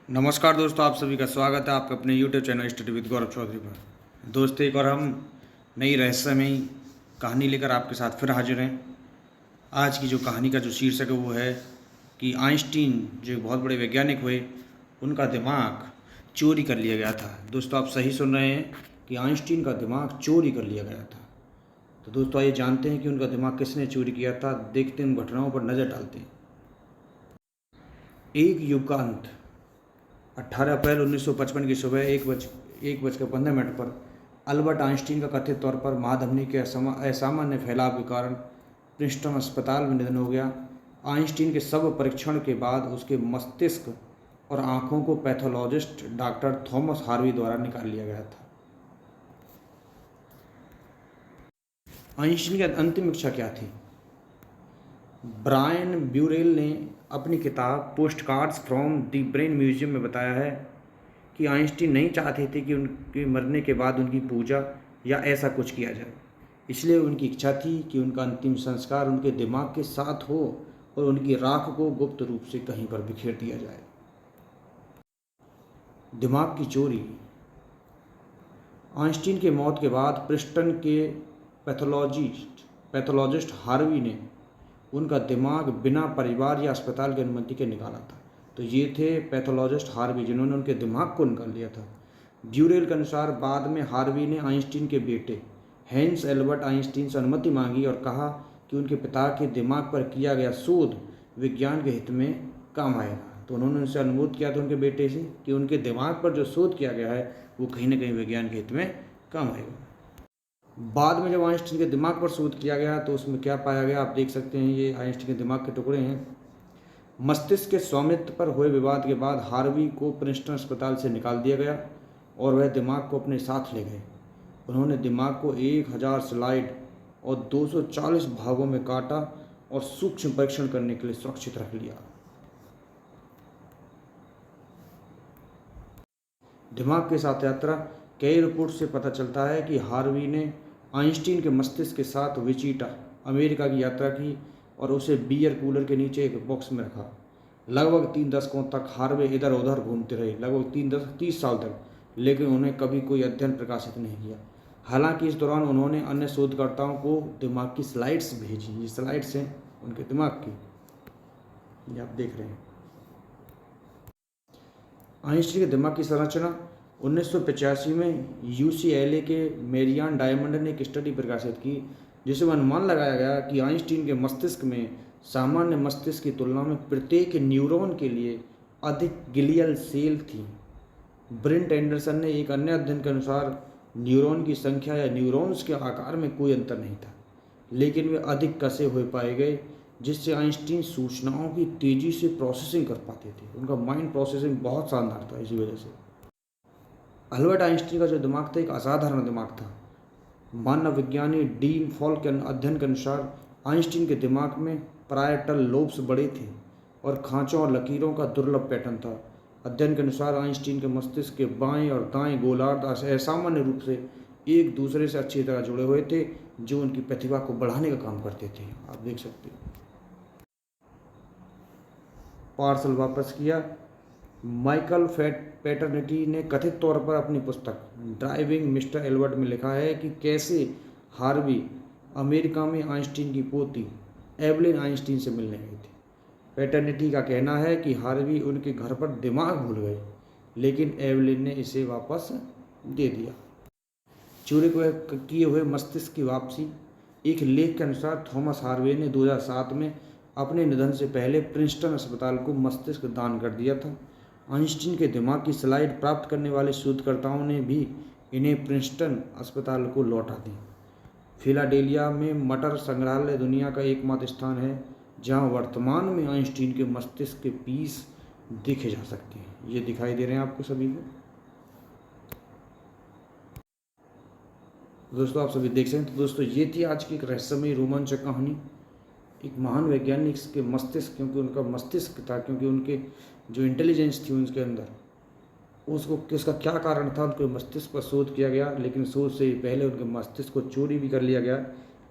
नमस्कार दोस्तों, आप सभी का स्वागत है आपके अपने YouTube चैनल स्टडी विद गौरव चौधरी पर। दोस्तों, एक और हम नई रहस्यमयी कहानी लेकर आपके साथ फिर हाजिर हैं। आज की जो कहानी का जो शीर्षक है वो है कि आइंस्टीन जो बहुत बड़े वैज्ञानिक हुए, उनका दिमाग चोरी कर लिया गया था। दोस्तों, आप सही सुन रहे हैं कि आइंस्टीन का दिमाग चोरी कर लिया गया था। तो दोस्तों, आइए जानते हैं कि उनका दिमाग किसने चोरी किया था। देखते हैं, उन घटनाओं पर नज़र डालते हैं। एक युग का अंत। 18 अप्रैल 1955 की सुबह 1:15 पर अल्बर्ट आइंस्टीन का कथित तौर पर महाधमनी के असामान्य फैलाव के कारण प्रिंसटन अस्पताल में निधन हो गया। आइंस्टीन के शव परीक्षण के बाद उसके मस्तिष्क और आंखों को पैथोलॉजिस्ट डॉक्टर थॉमस हार्वी द्वारा निकाल लिया गया था। आइंस्टीन की अंतिम इच्छा क्या थी? ब्रायन ब्यूरेल ने अपनी किताब postcards from the brain museum में बताया है कि आइंस्टीन नहीं चाहते थे कि उनके मरने के बाद उनकी पूजा या ऐसा कुछ किया जाए। इसलिए उनकी इच्छा थी कि उनका अंतिम संस्कार उनके दिमाग के साथ हो और उनकी राख को गुप्त रूप से कहीं पर बिखेर दिया जाए। दिमाग की चोरी। आइंस्टीन के मौत के बाद प्रिंसटन के पैथोलॉजिस्ट हार्वी ने उनका दिमाग बिना परिवार या अस्पताल की अनुमति के निकाला था। तो ये थे पैथोलॉजिस्ट हार्वी, जिन्होंने उनके दिमाग को निकाल लिया था। ब्यूरेल के अनुसार बाद में हार्वी ने आइंस्टीन के बेटे हैंस एल्बर्ट आइंस्टीन से अनुमति मांगी और कहा कि उनके पिता के दिमाग पर किया गया शोध विज्ञान के हित में काम आएगा। तो उन्होंने उनसे अनुरोध किया था उनके बेटे से कि उनके दिमाग पर जो शोध किया गया है वो कहीं ना कहीं विज्ञान के हित में काम आएगा। बाद में जब आइंस्टीन के दिमाग पर शोध किया गया तो उसमें क्या पाया गया, आप देख सकते हैं। ये आइंस्टीन के दिमाग के टुकड़े हैं। मस्तिष्क के स्वामित्व पर हुए विवाद के बाद हार्वी को प्रिंसटन अस्पताल से निकाल दिया गया और वह दिमाग को अपने साथ ले गए। उन्होंने दिमाग को 1000 स्लाइड और 240 भागों में काटा और सूक्ष्म परीक्षण करने के लिए सुरक्षित रख लिया। दिमाग के साथ यात्रा। कई रिपोर्ट से पता चलता है कि हार्वी ने आइंस्टीन के मस्तिष्क के साथ विचिटा, अमेरिका की यात्रा की और उसे बियर कूलर के नीचे एक बॉक्स में रखा। लगभग 3 दशकों तक हार्वे इधर उधर घूमते रहे, लगभग 30 साल तक, लेकिन उन्हें कभी कोई अध्ययन प्रकाशित नहीं किया। हालांकि इस दौरान उन्होंने अन्य शोधकर्ताओं को दिमाग की स्लाइड्स भेजी। ये स्लाइड्स हैं उनके दिमाग की, ये आप देख रहे हैं। आइंस्टीन के दिमाग की संरचना। 1985 में UCLA के मेरियान डायमंड ने एक स्टडी प्रकाशित की जिसमें अनुमान लगाया गया कि आइंस्टीन के मस्तिष्क में सामान्य मस्तिष्क की तुलना में प्रत्येक न्यूरॉन के लिए अधिक ग्लियल सेल थी। ब्रेंट एंडरसन ने एक अन्य अध्ययन के अनुसार न्यूरॉन की संख्या या न्यूरॉन्स के आकार में कोई अंतर नहीं था, लेकिन वे अधिक कसे हुए पाए गए, जिससे आइंस्टीन सूचनाओं की तेज़ी से प्रोसेसिंग कर पाते थे। उनका माइंड प्रोसेसिंग बहुत शानदार था। इसी वजह से अल्बर्ट आइंस्टीन का जो दिमाग था एक असाधारण दिमाग था। मानव विज्ञानी डीन फॉल के अध्ययन के अनुसार आइंस्टीन के दिमाग में पैराइटल लोब्स बड़े थे और खांचों और लकीरों का दुर्लभ पैटर्न था। अध्ययन के अनुसार आइंस्टीन के मस्तिष्क के बाएं और दाएं गोलार्ध असामान्य रूप से एक दूसरे से अच्छी तरह जुड़े हुए थे, जो उनकी प्रतिभा को बढ़ाने का काम करते थे। आप देख सकते हैं। पार्सल वापस किया। माइकल पैटर्निटी ने कथित तौर पर अपनी पुस्तक ड्राइविंग मिस्टर एल्बर्ट में लिखा है कि कैसे हार्वी अमेरिका में आइंस्टीन की पोती एवलिन आइंस्टीन से मिलने गए थे। पैटर्निटी का कहना है कि हार्वी उनके घर पर दिमाग भूल गए, लेकिन एवलिन ने इसे वापस दे दिया। चोरी किए हुए मस्तिष्क की वापसी। एक लेख के अनुसार थॉमस हार्वे ने 2007 में अपने निधन से पहले प्रिंसटन अस्पताल को मस्तिष्क दान कर दिया था। आइंस्टीन के दिमाग की स्लाइड प्राप्त करने वाले शोधकर्ताओं ने भी इन्हें प्रिंसटन अस्पताल को लौटा दी। फिलाडेल्फिया में मटर संग्रहालय दुनिया का एकमात्र स्थान है जहां वर्तमान में आइंस्टीन के मस्तिष्क के पीस देखे जा सकते हैं। ये दिखाई दे रहे हैं आपको सभी को। दोस्तों, आप सभी देख सकते हैं। तो दोस्तों, ये थी आज की एक रहस्यमयी रोमांचक कहानी। एक महान वैज्ञानिक के मस्तिष्क, क्योंकि उनका मस्तिष्क था, क्योंकि उनके जो इंटेलिजेंस थी उनके अंदर, उसको किसका क्या कारण था, उनके मस्तिष्क पर शोध किया गया, लेकिन शोध से पहले उनके मस्तिष्क को चोरी भी कर लिया गया,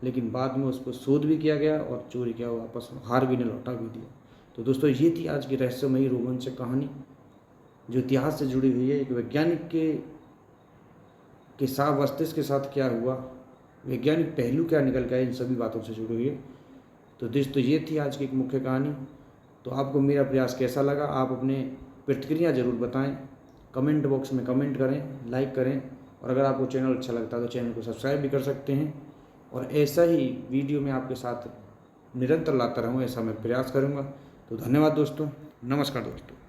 लेकिन बाद में उस पर शोध भी किया गया और चोरी किया वापस हार्वी ने लौटा भी दिया। तो दोस्तों, ये थी आज की रहस्यमयी रोमांचक कहानी। जो इतिहास से जुड़ी हुई है, एक वैज्ञानिक के साथ मस्तिष्क के साथ क्या हुआ, वैज्ञानिक पहलू क्या निकल के आए, इन सभी बातों से जुड़ी हुई है। तो दोस्तों ये थी आज की एक मुख्य कहानी। तो आपको मेरा प्रयास कैसा लगा, आप अपने प्रतिक्रिया ज़रूर बताएं, कमेंट बॉक्स में कमेंट करें, लाइक करें, और अगर आपको चैनल अच्छा लगता है तो चैनल को सब्सक्राइब भी कर सकते हैं। और ऐसा ही वीडियो मैं आपके साथ निरंतर लाता रहूँ, ऐसा मैं प्रयास करूँगा। तो धन्यवाद दोस्तों, नमस्कार दोस्तों।